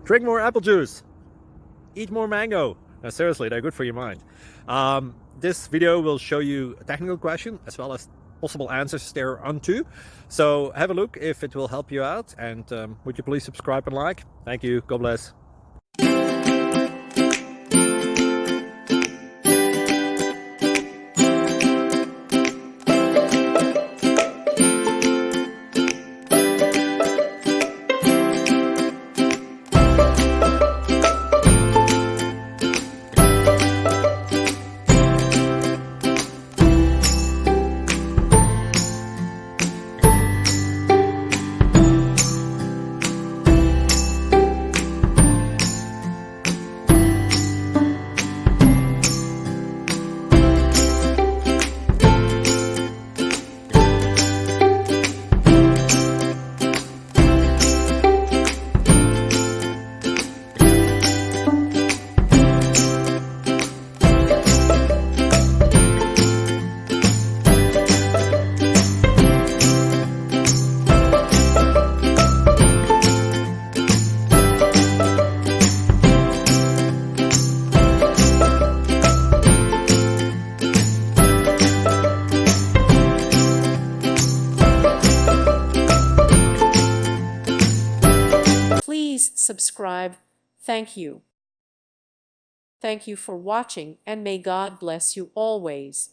Drink more apple juice. Eat more mango. No, seriously, they're good for your mind. This video will show you a technical question as well as possible answers thereunto. So have a look if it will help you out, and would you please subscribe and like? Thank you. God bless. Please subscribe. Thank you. Thank you for watching, and may God bless you always.